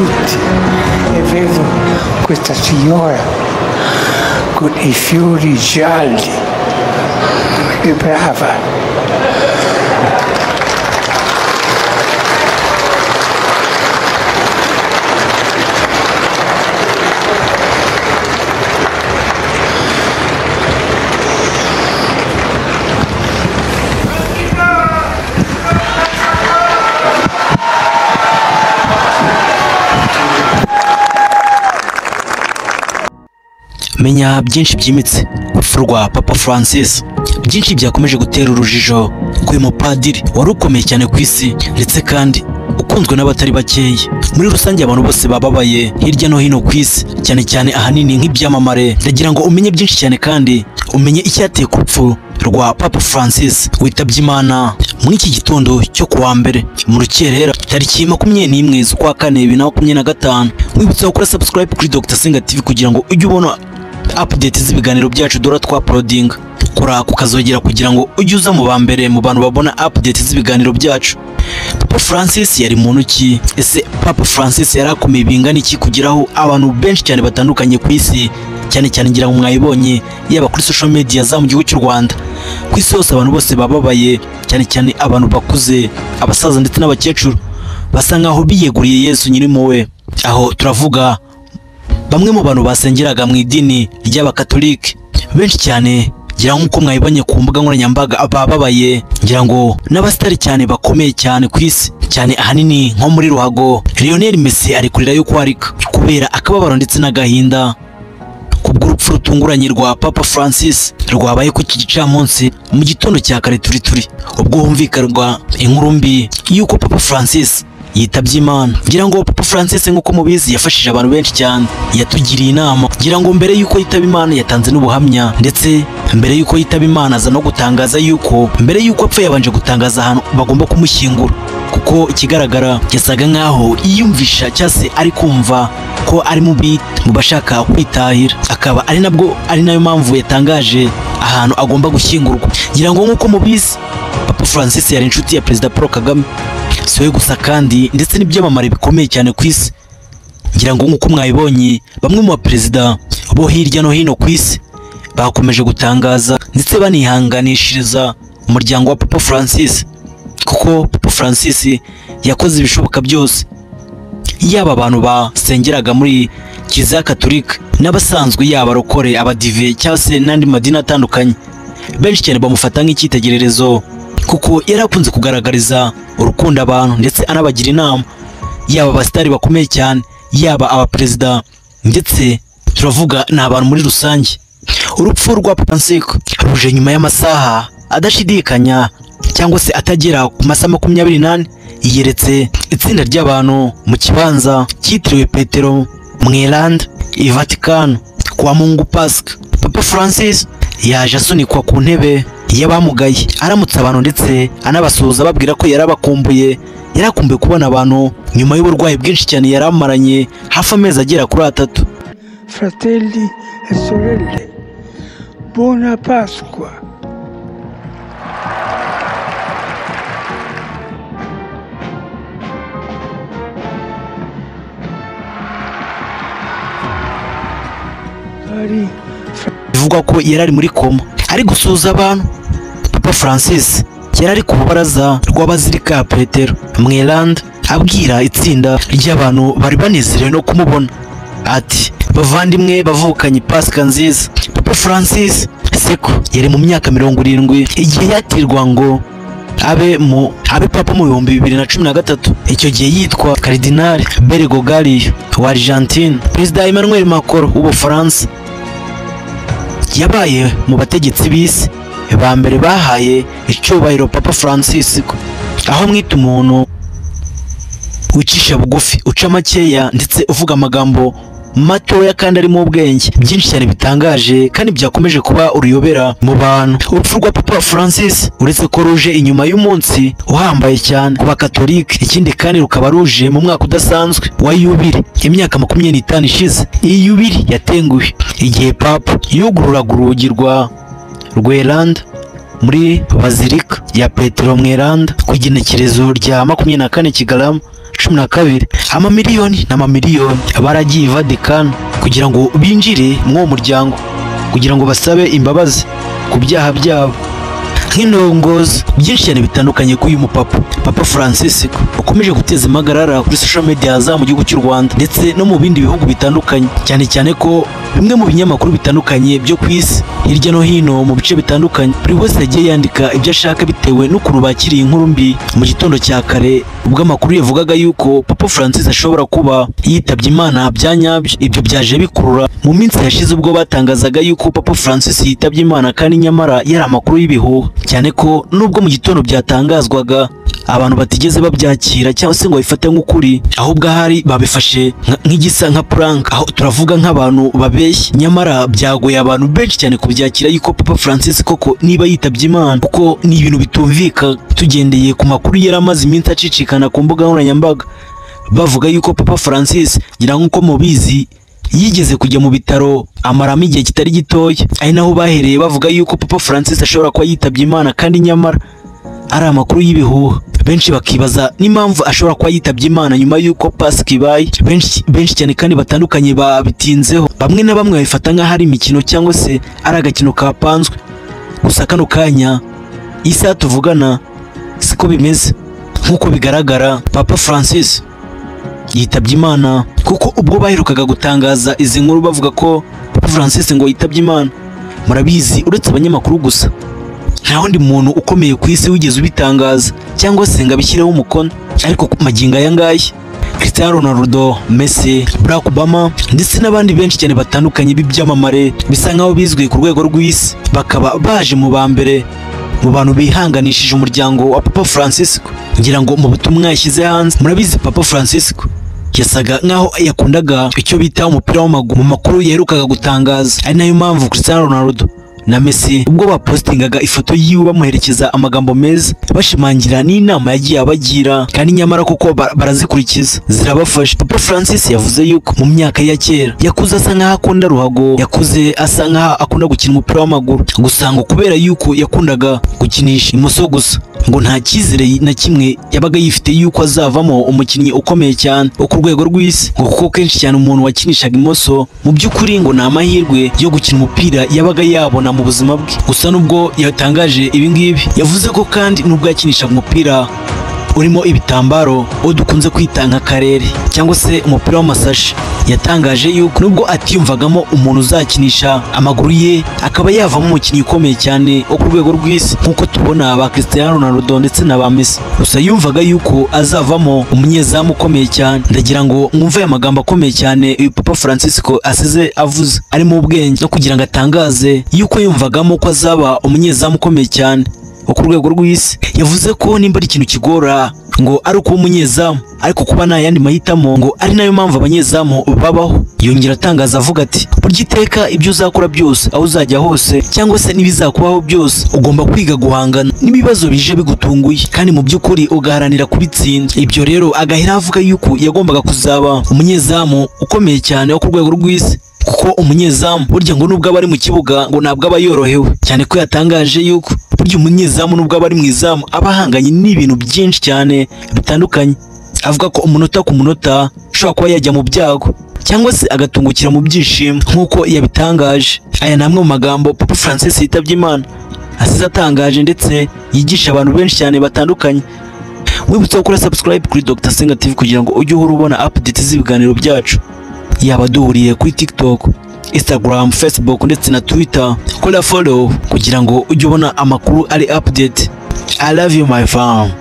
tutti e vedo questa signora con i fiori gialli. Che brava! Menya byinshi byimitse urupfu rwa Papa Francis, byinshi byakomeje gutera urujijo ku mupadiri wari ukomeye cyane ku isi ndetse kandi ukunzwe n'abatari bakeya. Muri rusange abantu bose bababaye hirya no hino ku isi, cyane cyane ahanini nk'ibyamamare. Ndagira ngo umenye byinshi cyane kandi umenye icyateye ku rupfu rwa Papa Francis witabye Imana muri iki gitondo cyo kuwa mbere mu rukerera tariki 21 z'ukwa kane 2025. Mwibutsa gukora subscribe kuri Dr Senga TV kugira ngo ujye ubona update z'ibiganiro byacu dora twa uploading. Kora kukazogera kugira ngo ujye uza mu bambere mu bantu babona update z'ibiganiro byacu. Papa Francis yari muntu ki? Ese Papa Francis yarakomeye bingana iki kugiraho abantu benshi cyane batandukanye ku isi, cyane cyane ngira ngo mwayibonye yaba kuri social media za mu gihugu cy'u Rwanda. Ku isi hose abantu bose bababaye, cyane cyane abantu bakuze, abasaza ndetse n'abakecuru basa nkaho biyeguriye Yesu nyir'impuhwe. Aho turavuga bamwe mu bantu basengeraga mu idini ry'abakatolike benshi cyane, ngira nk'uko mwayibonye ku mbuga nkoranyambaga abababaye, ngira ngo n'abasitari cyane bakomeye cyane ku isi, cyane ahanini nko muri ruhago Lionel Messi ari kurira yuko arika kubera akababaro ndetse n'agahinda kubw'urupfu rutunguranye rwa Papa Francis rwabaye ku iki gicamunsi mu gitondo cya kare turi ubwo humvikanwa inkuru mbi yuko Papa Francis yitabye Imana. Ngira ngo Papa Francis nk'uko mubizi yafashije abantu benshi cyane, yatugiriye inama. Ngira ngo mbere yuko yitaba Imana yatanze n'ubuhamya, ndetse mbere yuko yitaba Imana aza no gutangaza yuko mbere yuko apfa yabanje gutangaza ahantu bagomba kumushyingura, kuko ikigaragara yasaga nkaho yiyumvisha cyase ari kumva ko ari mu bashaka kwitahira, akaba ari nayo mpamvu yatangaje ahantu agomba gushyingurwa. Ngira ngo nk'uko mubizi Papa Francis yari inshuti ya Perezida Paul Kagame, siwe gusa kandi ndetse n'ibyamamare bikomeye cyane ku isi. Ngira ngo nk'uko mwayibonye bamwe mu baperezida bo hirya no hino ku isi bakomeje gutangaza ndetse banihanganishiriza umuryango wa Papa Francis, kuko Papa Francis yakoze ibishoboka byose, yaba abantu basengeraga muri Kiliziya Katolika n'abasanzwe, yaba rokore, abadive cyangwa se n'andi madini atandukanye. Benshi cyane bamufata nk'icyitegererezo kuko yarakunze kugaragariza urukundo abantu ndetse anabagira inama, yaba abasitari bakomeye cyane, yaba abaperezida, ndetse turavuga n'abantu muri rusange. Urupfu rwa Papa Francis ruje nyuma y'amasaha adashidikanya cyangwa se atagera ku masaha 24 yiyeretse itsinda ry'abantu mu kibanza cyitiriwe Petero Mweranda i Vatican kwa Mungu Pasika. Papa Francis yaje asunikwa ku ntebe y'abamugaye, aramutsa abantu ndetse anabasuhuza babwira ko yarakumbuye kubona abantu nyuma y'uburwayi bwinshi cyane yaramaranye hafi amezi agera kuri 3. Fratelli e sorelle, buona Pasqua. Bivugwa ko yari muri koma ari gusuhuza abantu. Papa Francis yari ku baraza rw'abazirika Petero Mweranda abwira itsinda ry'abantu bari banezerewe no kumubona ati, bavandimwe bavukanye Pasika nziza. Papa Francis seko yari mu myaka 70 igihe yatirwa ngo abe papa mu 2013. Icyo gihe yitwa Cardinal Bergoglio wa Argentine. Perezida Emmanuel Macron w'Ubufaransa yabaye mu bategetsi b'isi ba mbere bahaye icyubahiro Papa Francis, aho mwita umuntu wicisha bugufi, uca makeya ndetse uvuga amagambo matoya kandi arimo ubwenge byinshi cyane bitangaje kandi byakomeje kuba uruyobera mu bantu. Urupfu rwa Papa Francis uretse ko ruje inyuma y'umunsi uhambaye cyane ku bakatolike, ikindi kandi rukaba ruje mu mwaka udasanzwe wa yubile, imyaka 25 ishize. Iyi yubile yatenguwe igihe Papa yugururaga urugi rwa Rweranda muri bazilika ya Petero Mweranda ku igenekerezo rya 24 Kigarama 2012 amamiliyoni n'amamiliyoni baragiye Vatican kugira ngo binjire mu muryango kugira ngo basabe imbabazi ku byaha byabo. Nk'indongozi byinshi cyane bitandukanye k'uyu mupapa Papa Francis ukomeje guteza impagarara kuri social media za mu gihugu cy'u Rwanda ndetse no mu bindi bihugu bitandukanye, cyane cyane ko bimwe mu binyamakuru bitandukanye byo ku isi hirya no hino mu bice bitandukanye buri wese yagiye yandika ibyo ashaka bitewe n'ukuntu bakiriye inkuru mbi mu gitondo cya kare, ubwo amakuru yavugaga yuko Papa Francis ashobora kuba yitabye Imana bya nyabyo. Ibyo byaje bikurura mu minsi yashize ubwo batangazaga yuko Papa Francis yitabye Imana kandi nyamara yari amakuru y'ibihuha, cyane ko nubwo mu gitondo byatangazwaga abantu batigeze babyakira cyangwa se ngo babifate nk'ukuri, ahubwo ahari babifashe nk'igisa nka prank, aho turavuga nk'abantu babeshya. Nyamara byagoye abantu benshi cyane kubyakira yuko Papa Francis koko niba yitabye Imana, kuko ni ibintu bitumvika tugendeye ku makuru yari amaze iminsi acicikana ku mbuga nkoranyambaga bavuga yuko Papa Francis ngira nk'uko mubizi yigeze kujya mu bitaro amaramo igihe kitari gitoya, ari naho bahereye bavuga yuko Papa Francis ashobora kuba yitabye Imana kandi nyamara ari amakuru y'ibihuha. Benshi bakibaza n'impamvu ashobora kuba yitabye Imana nyuma y'uko Pasika ibaye. Benshi cyane kandi batandukanye babitinzeho, bamwe na bamwe babifata nk'aho ari imikino cyangwa se ari agakino kapanzwe. Gusa kano kanya isaha tuvugana siko bimeze. Nk'uko bigaragara Papa Francis yitabye Imana, kuko ubwo baherukaga gutangaza izi nkuru bavuga ko Papa Francis ngo yitabye Imana, murabizi uretse abanyamakuru gusa nta wundi muntu ukomeye ku isi wigeze ubitangaza cyangwa se ngo abishyireho umukono. Ariko ku magingo aya ngaya Cristiano Ronaldo, Messi, Barack Obama ndetse n'abandi benshi cyane batandukanye b'ibyamamare bisa nkaho bizwi ku rwego rw'isi bakaba baje mu ba mbere mu bantu bihanganishije umuryango wa Papa Francis. Ngira ngo mu butumwa yashyize hanze, murabizi Papa Francis yasaga nkaho yakundaga icyo bita umupira w'amaguru mu makuru yaherukaga gutangaza, ari nayo mpamvu Cristiano Ronaldo na Messi ubwo bapostingaga ifoto yiwe bamuherekeza amagambo meza bashimangira n'inama yagiye abagira, kandi nyamara kuko barazikurikiza zirabafasha. Papa Francis yavuze yuko mu myaka ya kera yakuze asa nkaho akunda ruhago, yakuze asa nkaho akunda gukina umupira w'amaguru, gusa ngo kubera yuko yakundaga gukinisha imoso gusa ngo nta cyizere na kimwe yabaga yifite yuko azavamo umukinnyi ukomeye cyane wo ku rwego rw'isi, ngo kuko kenshi cyane umuntu wakinishaga imoso mu by'ukuri ngo nta mahirwe yo gukina umupira yabaga yabona mu buzima bwe. Gusa nubwo yatangaje ibi ngibi yavuze ko kandi nubwo yakinishaga umupira urimo ibitambaro uwo dukunze kwita nka karere cyangwa se umupira w'amasashi, yatangaje yuko nubwo atiyumvagamo umuntu uzakinisha amaguru ye akaba yavamo umukinnyi ukomeye cyane wo ku rwego rw'isi nk'uko tubona ba Cristiano Ronaldo ndetse na ba Messi, gusa yumvaga yuko azavamo umunyezamu ukomeye cyane. Ndagira ngo mwumve aya magambo akomeye cyane uyu Papa Francis asize avuze arimo ubwenge no kugira ngo atangaze yuko yumvagamo ko azaba umunyezamu ukomeye cyane wo ku rwego rw'isi. Yavuze ko nimba ari ikintu kigora ngo ari ukuba umunyezamu, ariko kuba nta yandi mahitamo ngo ari nayo mpamvu abanyezamu babaho. Yongera atangaza avuga ati burya iteka ibyo uzakora byose aho uzajya hose cyangwa se n'ibizakubaho byose ugomba kwiga guhangana n'ibibazo bije bigutunguye kandi mu by'ukuri ugaharanira kubitsinda. Ibyo rero agahera avuga yuko yagombaga kuzaba umunyezamu ukomeye cyane wo ku rwego rw'isi, kuko umunyezamu burya ngo nubwo aba ari mu kibuga ngo ntabwo aba yorohewe, cyane ko yatangaje yuko burya umunyezamu nubwo aba ari mu izamu aba ahanganye n'ibintu byinshi cyane bitandukanye. Avuga ko umunota ku munota ashobora kuba yajya mu byago cyangwa se agatungukira mu byishimo nk'uko yabitangaje. Aya ni amwe mu magambo Papa Francis yitabye Imana asize atangaje ndetse yigisha abantu benshi cyane batandukanye. Wibutse gukora subscribe kuri Dr Senga TV kugira ngo ujye uhora ubona updates z'ibiganiro byacu, yaba duhuriye kuri TikTok, Instagram, Facebook ndetse na Twitter. Kora follow kugira ngo ujye ubona amakuru ari update. I love you my fam.